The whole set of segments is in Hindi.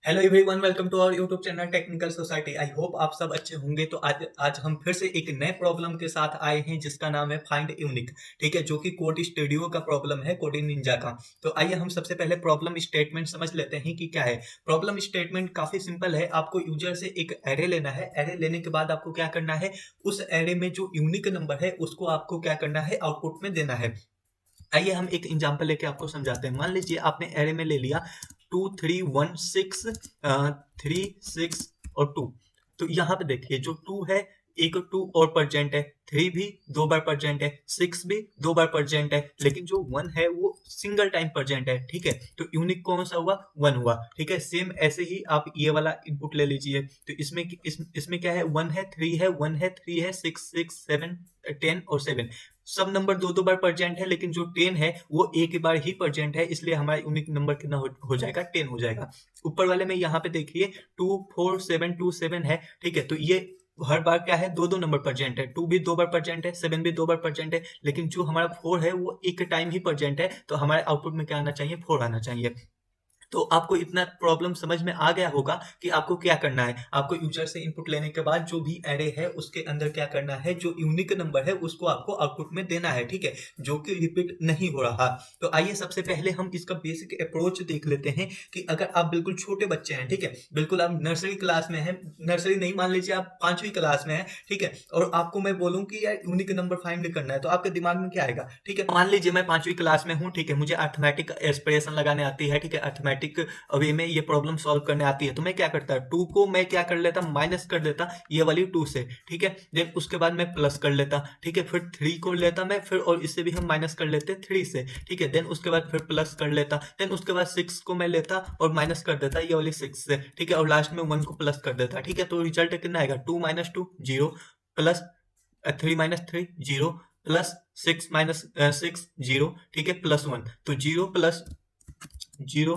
Hello everyone, welcome to our YouTube channel Technical Society. I hope आप सब अच्छे होंगे। तो आज हम फिर से एक नए प्रॉब्लम के साथ आए हैं जिसका नाम है फाइंड यूनिक। ठीक है, जो कि कोड स्टूडियो का प्रॉब्लम है, कोडिंग निंजा का। तो आइए हम सबसे पहले प्रॉब्लम स्टेटमेंट समझ लेते हैं कि क्या है। प्रॉब्लम स्टेटमेंट काफी सिंपल है। आपको यूजर से एक एरे लेना है। एरे लेने के बाद आपको क्या करना है, उस एरे में जो यूनिक नंबर है उसको आपको क्या करना है, आउटपुट में देना है। आइए हम एक एग्जांपल लेके आपको समझाते हैं। मान लीजिए आपने एरे में ले लिया 2 3 1 6 3 6 और 2। तो यहाँ पे देखिए जो 2 है, एक 2 और प्रेजेंट है, 3 भी 2 बार प्रेजेंट है, 6 भी 2 बार प्रेजेंट है, लेकिन जो 1 है वो सिंगल टाइम प्रेजेंट है। ठीक है, तो यूनिक कौन सा हुआ, 1 हुआ। ठीक है, सेम ऐसे ही आप ये वाला इनपुट ले लीजिए। तो इसमें क्या है, 1 है, 3 है, 1 है, 3 है, 6 6 7 10 और 7। सब नंबर दो दो बार प्रेजेंट है, लेकिन जो 10 है वो एक बार ही प्रेजेंट है, इसलिए हमारा यूनिक नंबर कितना हो जाएगा, 10 हो जाएगा। ऊपर वाले में यहाँ पे देखिए 2 4 7 2 7 है। ठीक है, तो ये हर बार क्या है, दो दो नंबर प्रेजेंट है। 2 भी 2 बार प्रेजेंट है, 7 भी 2 बार प्रेजेंट है, लेकिन जो हमारा 4 है वो एक टाइम ही प्रेजेंट है। तो हमारे आउटपुट में क्या आना चाहिए, 4 आना चाहिए। तो आपको इतना प्रॉब्लम समझ में आ गया होगा कि आपको क्या करना है। आपको यूजर से इनपुट लेने के बाद जो भी एरे है उसके अंदर क्या करना है, जो यूनिक नंबर है उसको आपको आउटपुट में देना है। ठीक है, जो कि रिपीट नहीं हो रहा। तो आइए सबसे पहले हम इसका बेसिक अप्रोच देख लेते हैं कि अगर आप बिल्कुल छोटे बच्चे हैं, ठीक है, बिल्कुल आप नर्सरी क्लास में हैं, नर्सरी नहीं, मान लीजिए आप 5वीं क्लास में हैं, ठीक है, और आपको मैं बोलूं कि यार यूनिक नंबर फाइंड करना है, तो आपके दिमाग में क्या आएगा। ठीक है, मान लीजिए मैं 5वीं क्लास में हूँ, ठीक है, मुझे अर्थमेटिक एक्सप्रेशन लगाने आती है, ठीक है, अर्थमेटिक वे में ये प्रॉब्लम सॉल्व करने आती है। तो मैं क्या करता, 2 को मैं क्या कर लेता, माइनस कर देता ये वाली 2 से। ठीक है, देन उसके बाद मैं प्लस कर लेता। ठीक है, फिर 3 को लेता मैं फिर, और इससे भी हम माइनस कर लेते 3 से। ठीक है, देन उसके बाद फिर प्लस कर लेता, देन उसके बाद 6 को मैं लेता और माइनस कर देता ये वाली 6 से। ठीक है, और लास्ट में 1 को प्लस कर देता। ठीक है, तो रिजल्ट कितना आएगा, 2 - 2 0 प्लस 3 - 3 0 प्लस 6 - 6 0। ठीक है, प्लस 1, तो 0 प्लस 0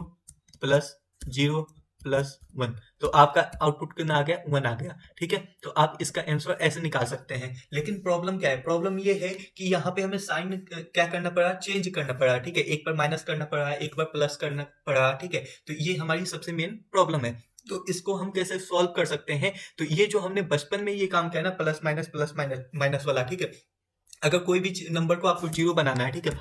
प्लस 0 प्लस 1। तो आपका आउटपुट कितना आ गया, 1 आ गया। ठीक है, तो आप इसका आंसर ऐसे निकाल सकते हैं। लेकिन प्रॉब्लम क्या है, प्रॉब्लम ये है कि यहाँ पे हमें साइन क्या करना पड़ा, चेंज करना पड़ा। ठीक है, एक बार माइनस करना पड़ा, एक बार प्लस करना पड़ा। ठीक है, तो ये हमारी सबसे मेन प्रॉब्लम है। तो इसको हम कैसे सॉल्व कर सकते हैं, तो ये जो हमने बचपन में ये काम किया ना, प्लस माइनस माइनस वाला, ठीक है, अगर कोई भी नंबर को आपको जीरो बनाना है, ठीक है,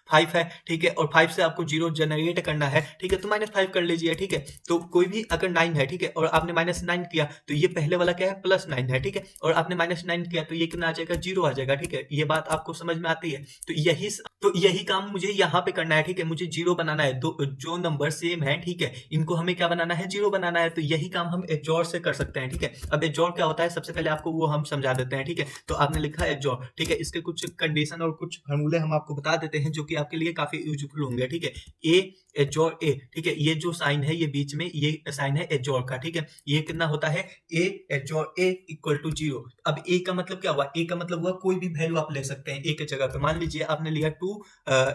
5 है, ठीक है, और 5 से आपको जीरो जनरेट करना है, ठीक है, तो -5 कर लीजिए। ठीक है, तो कोई भी अगर 9 है, ठीक है, और आपने -9 किया तो ये पहले वाला क्या है, +9 है। ठीक है, और आपने -9 किया तो ये कितना आ जाएगा, 0 आ जाएगा। ठीक है, ये बात आपको समझ में आती है। तो यही काम मुझे यहाँ पे करना है। ठीक है, मुझे जीरो बनाना है, दो जो नंबर सेम है, ठीक है, इनको हमें क्या बनाना है, जीरो बनाना है। तो यही काम हम एजोर से कर सकते हैं। ठीक है, अब एजोर क्या होता है, सबसे पहले आपको वो हम समझा देते हैं। ठीक है, तो आपने लिखा एजोर, ठीक है, इसके कुछ कंडीशन और कुछ फॉर्मूले हम आपको बता देते हैं जो कि आपके लिए काफी यूजफुल होंगे। ठीक है, ए एजोर ए, ठीक है, ये जो साइन है, ये बीच में ये साइन है एजोर का। ठीक है, ये कितना होता है, ए एजोर ए इक्वल टू 0। अब ए का मतलब क्या हुआ, ए का मतलब हुआ कोई भी वैल्यू आप ले सकते हैं ए के जगह पे। मान लीजिए आपने लिया 2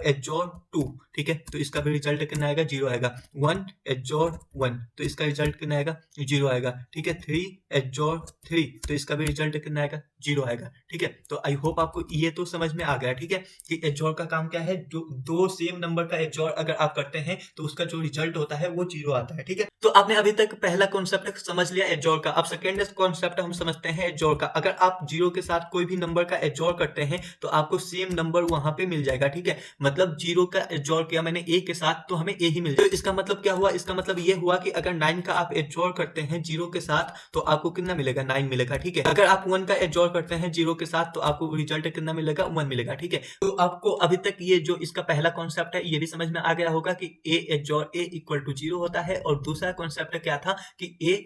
एजोर 2, ठीक है, तो इसका भी रिजल्ट कितना आएगा, 0 आएगा। 1 एजोर 1, तो इसका रिजल्ट कितना आएगा, 0 आएगा। ठीक है, 3 एजोर 3, तो इसका भी रिजल्ट कितना आएगा, 0 आएगा। ठीक है, तो आई होप आपको ये तो समझ में आ गया। ठीक है, कि एजोर का काम क्या है, जो दो सेम नंबर का एजोर अगर आप करते हैं तो उसका जो रिजल्ट होता है वो 0 आता है। ठीक है, तो आपने अभी तक पहला कॉन्सेप्ट समझ लिया एजोर का। अब सेकेंड कॉन्सेप्ट हम समझते हैं एजोर का। अगर आप 0 के साथ कोई भी नंबर का एजोर करते हैं तो आपको सेम नंबर वहां पे मिल जाएगा। ठीक है, मतलब 0 का एजोर किया मैंने ए के साथ तो हमें ए ही मिल जाएगा। तो इसका मतलब क्या हुआ, इसका मतलब ये हुआ कि अगर 9 का आप एजोर करते हैं 0 के साथ तो आपको कितना मिलेगा, 9 मिलेगा। ठीक है, अगर आप 1 का एजोर करते हैं 0 के साथ तो आपको रिजल्ट कितना मिलेगा, 1 मिलेगा। ठीक है, तो आपको अभी तक ये जो इसका पहला कॉन्सेप्ट है ये भी समझ में आ गया होगा कि ए एजोर ए इक्वल टू 0 होता है, और दूसरा कॉन्सेप्ट क्या था कि ए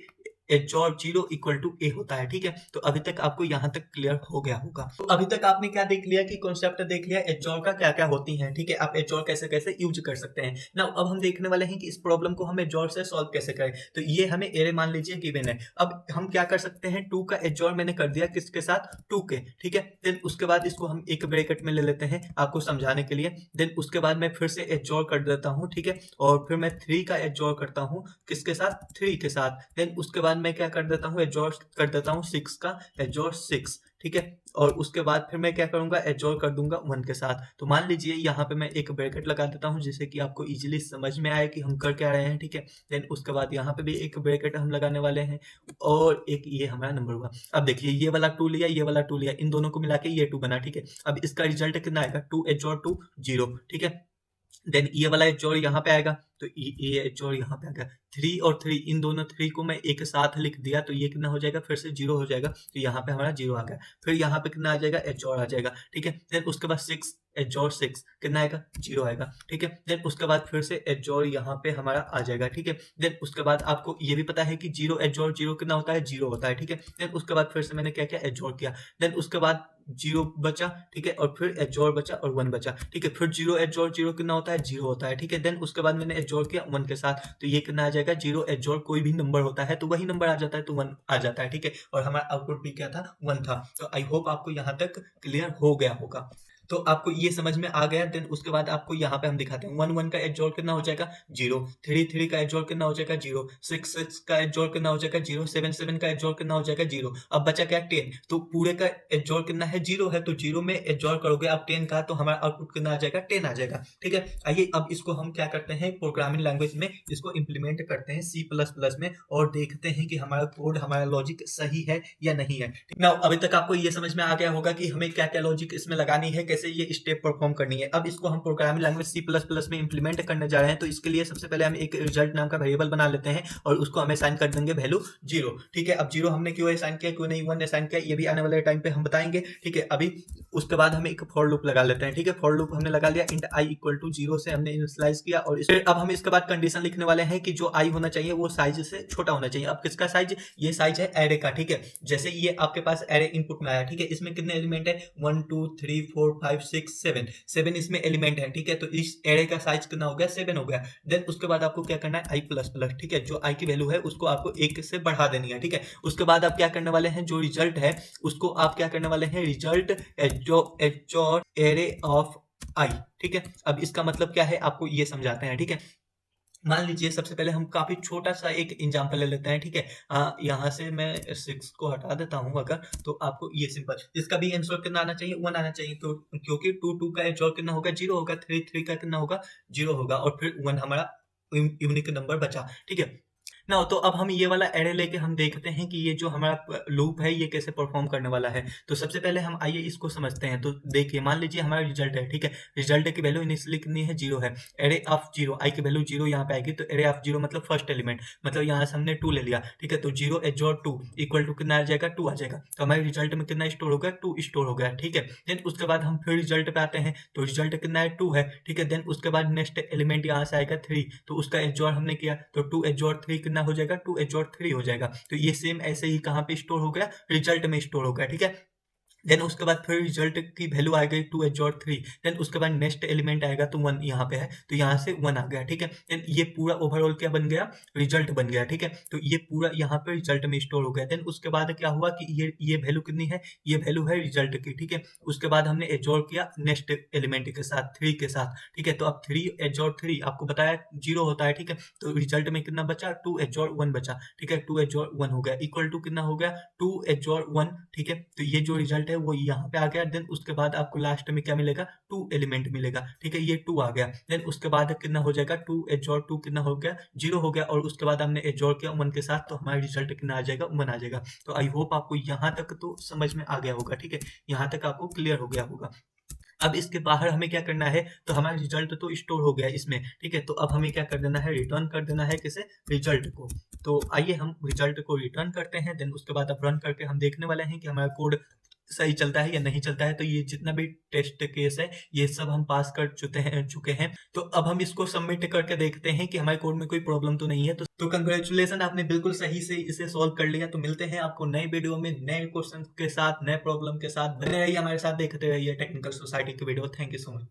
एजोर 0 इक्वल टू ए होता है। ठीक है, तो अभी तक आपको यहां तक क्लियर हो गया होगा। तो अभी तक आपने क्या देख लिया कि कॉन्सेप्ट देख लिया एजोर का क्या क्या होती है। ठीक है, आप एजोर कैसे कैसे यूज कर सकते हैं ना। अब हम देखने वाले हैं कि इस प्रॉब्लम को हम एजोर से सॉल्व कैसे करें। तो ये हमें एरे मान लीजिए गिवन है। अब हम क्या कर सकते हैं, 2 का एजोर मैंने कर दिया किसके साथ, 2 के। ठीक है, देन उसके बाद इसको हम एक ब्रैकेट में ले लेते हैं आपको समझाने के लिए। देन उसके बाद मैं फिर से एजोर कर देता हूँ। ठीक है, और फिर मैं 3 का एजोर करता हूँ किसके साथ, 3 के साथ। देन उसके बाद मैं क्या कर देता हूँ, एजोर कर देता हूँ 6 का एजोर 6। ठीक है, और उसके बाद फिर मैं क्या करूंगा, एडजॉर कर दूंगा 1 के साथ। तो मान लीजिए यहाँ पे मैं एक ब्रैकेट लगा देता हूँ जिससे कि आपको इजीली समझ में आए कि हम कर क्या रहे हैं, ठीक है। देन उसके बाद यहाँ पे भी एक ब्रैकेट हम लगाने वाले हैं और एक ये हमारा नंबर हुआ। अब देखिए ये वाला 2 लिया, ये वाला 2 लिया, इन दोनों को मिला के ये 2 बना, ठीक है। अब इसका रिजल्ट कितना आएगा, 2 एडजॉर 2 0, ठीक है। देन ये वाला एडजॉर यहाँ पे आएगा, तो ये एडजॉर यहाँ पे आएगा। 3 और 3, इन दोनों 3 को मैं एक साथ लिख दिया तो ये कितना हो जाएगा, फिर से 0 हो जाएगा, तो यहाँ पे हमारा 0 आ गया। फिर यहाँ पे कितना आ जाएगा, एडजॉर आ जाएगा, ठीक है। देन उसके बाद 6 एडजॉर 6 कितना आएगा, 0 आएगा, ठीक है। देन उसके बाद फिर से एडजॉर यहाँ पे हमारा आ जाएगा, ठीक है। देन उसके बाद आपको ये भी पता है कि 0 एडजॉर 0 कितना होता है, 0 होता है, ठीक है। देन उसके बाद फिर से मैंने क्या किया, एडजॉर किया। देन उसके बाद 0 बचा, ठीक है, और फिर एडजॉर बचा और 1 बचा, ठीक है। फिर 0 एडजॉर 0 कितना होता है, 0 होता है, ठीक है। देन उसके बाद मैंने एडजॉर किया 1 के साथ, तो ये कितना आ जाएगा, 0 एडजॉर कोई भी नंबर होता है तो वही नंबर आ जाता है, तो 1 आ जाता है, ठीक है। और हमारा आउटपुट भी क्या था, 1 था। तो आई होप आपको यहाँ तक क्लियर हो गया होगा। तो आपको ये समझ में आ गया। देन उसके बाद आपको यहाँ पे हम दिखाते हैं 1 1 का एडजॉर कितना हो जाएगा, 0। 3 3 का एडजॉर कितना हो जाएगा, 0। 6 6 का एडजॉर कितना हो जाएगा, 0। 7 7 का एडजॉर कितना हो जाएगा, 0। अब बचा क्या, 10। तो पूरे का एडजॉर कितना है, 0 है, तो 0 में एडजॉर करोगे आप 10 का, तो हमारा आउटपुट कितना आ जाएगा, 10 आ जाएगा, ठीक है। आइए अब इसको हम क्या करते हैं, प्रोग्रामिंग लैंग्वेज में इसको इम्प्लीमेंट करते हैं C++ में, और देखते हैं कि हमारा कोड, हमारा लॉजिक सही है या नहीं है। नाउ अभी तक आपको ये समझ में आ गया होगा कि हमें क्या क्या लॉजिक इसमें लगानी है, कैसे ये स्टेप परफॉर्म करनी है। अब इसको हम प्रोग्रामिंग लैंग्वेज C++ में इंप्लीमेंट करने जा रहे हैं। तो इसके लिए सबसे पहले हम एक रिजल्ट नाम का वेरिएबल बना लेते हैं और उसको हमें असाइन कर देंगे वैल्यू 0, ठीक है। अब 0 हमने क्यों असाइन किया, क्यों नहीं 1 असाइन किया, ये भी आने वाले टाइम पे हम बताएंगे, ठीक है। अभी उसके बाद हम एक फॉर लूप लगा लेते हैं, ठीक है। फॉर लूप हमने लगा लिया, इंट i = 0 से हमने इनिशियलाइज किया, और फिर अब हम इसके बाद कंडीशन लिखने वाले हैं कि जो i होना चाहिए वो साइज से छोटा होना चाहिए। अब किसका साइज, ये साइज है एरे का, ठीक है। जैसे ये आपके पास एरे इनपुट में आया, ठीक है। इसमें कितने एलिमेंट है, 1 2 3 4 5 6 7 इसमें एलिमेंट है, ठीक है। तो इस एरे का साइज कितना हो गया, 7 हो गया। देन उसके बाद आपको क्या करना है, i++, ठीक है। जो i की वैल्यू है उसको आपको 1 से बढ़ा देनी है, ठीक है। उसके बाद आप क्या करने वाले हैं, जो रिजल्ट है उसको आप क्या करने वाले हैं, रिजल्ट एडजॉर एरे ऑफ i, ठीक है। अब इसका मतलब क्या है आपको ये समझाते हैं, ठीक है। मान लीजिए सबसे पहले हम काफी छोटा सा एक एग्जाम्पल ले लेते हैं, ठीक है। यहाँ से मैं 6 को हटा देता हूँ अगर, तो आपको ये सिंपल, इसका भी आंसर कितना आना चाहिए, 1 आना चाहिए, तो क्योंकि 2 2 का एडजॉर कितना होगा, 0 होगा। 3 3 का कितना होगा, 0 होगा, और फिर 1 हमारा यूनिक नंबर बचा, ठीक है ना। तो अब हम ये वाला एरे लेके हम देखते हैं कि ये जो हमारा लूप है ये कैसे परफॉर्म करने वाला है। तो सबसे पहले हम आइए इसको समझते हैं। तो देखिए मान लीजिए हमारा रिजल्ट है, ठीक है। रिजल्ट की वैल्यू इनिशियली कितनी है, 0 है। एरे ऑफ 0, i की वैल्यू 0 यहाँ पे आएगी, तो एरे ऑफ 0 मतलब फर्स्ट एलिमेंट, मतलब यहाँ से हमने 2 ले लिया, ठीक है। तो 0 एडजॉर 2 इक्वल टू कितना आ जाएगा, 2 आ जाएगा। तो हमारे रिजल्ट में कितना स्टोर हो गया, 2 स्टोर हो गया, ठीक है। देन उसके बाद हम फिर रिजल्ट पे आते हैं, तो रिजल्ट कितना है, 2 है, ठीक है। देन उसके बाद नेक्स्ट एलिमेंट यहाँ से आएगा 3, तो उसका एडजॉर हमने किया, तो 2 एडजॉर 3 कितना हो जाएगा, 2 एडजॉर 3 हो जाएगा। तो ये सेम ऐसे ही कहाँ पे स्टोर हो गया, रिजल्ट में स्टोर हो गया, ठीक है। देन उसके बाद फिर रिजल्ट की वैल्यू आ गई 2 एडजॉर 3। देन उसके बाद नेक्स्ट एलिमेंट आएगा, तो 1 यहाँ पे है, तो यहाँ से 1 आ गया, ठीक है। देन ये पूरा ओवरऑल क्या बन गया, रिजल्ट बन गया, ठीक है। तो ये पूरा यहाँ पे रिजल्ट में स्टोर हो गया। देन उसके बाद क्या हुआ कि ये वैल्यू कितनी है, ये वैल्यू है रिजल्ट की, ठीक है। उसके बाद हमने एडजॉर किया नेक्स्ट एलिमेंट के साथ, 3 के साथ, ठीक है। तो अब 3 एडजॉर 3 आपको बताया 0 होता है, ठीक है। तो रिजल्ट में कितना बचा, 2 एडजॉर 1 बचा, ठीक है। 2 एडजॉर 1 हो गया, इक्वल टू कितना हो गया, 2 एडजॉर 1, ठीक है। तो ये जो रिजल्ट है वो यहाँ पे आ गया। देन उसके बाद आपको लास्ट में क्या मिलेगा, 2 एलिमेंट मिलेगा, ठीक है। ये 2 आ गया। देन उसके बाद कितना हो जाएगा, 2 एडजॉर 2 कितना हो गया, 0 हो गया, और उसके बाद हमने एडजॉर किया 1 के साथ, तो हमारा रिजल्ट कितना आ जाएगा, 1 आ जाएगा। तो आई होप आपको यहाँ तक तो समझ में आ गया होगा, ठीक है। यहाँ तक आपको क्लियर हो गया होगा। अब इसके बाहर हमें क्या करना है, तो हमारा रिजल्ट तो स्टोर हो गया इसमें, ठीक है। तो अब हमें क्या कर देना है, रिटर्न कर देना है किसे, रिजल्ट को। तो आइए हम रिजल्ट को रिटर्न करते हैं। देन उसके बाद अब रन करके हम देखने वाले हैं कि हमारा कोड सही चलता है या नहीं चलता है। तो ये जितना भी टेस्ट केस है ये सब हम पास कर चुके हैं। तो अब हम इसको सबमिट करके देखते हैं कि हमारे कोड में कोई प्रॉब्लम तो नहीं है। तो कंग्रेचुलेसन, आपने बिल्कुल सही से इसे सॉल्व कर लिया। तो मिलते हैं आपको नए वीडियो में नए क्वेश्चन के साथ, नए प्रॉब्लम के साथ। बने रहिए हमारे साथ, देखते रहिए टेक्निकल सोसाइटी की video. Thank you so much.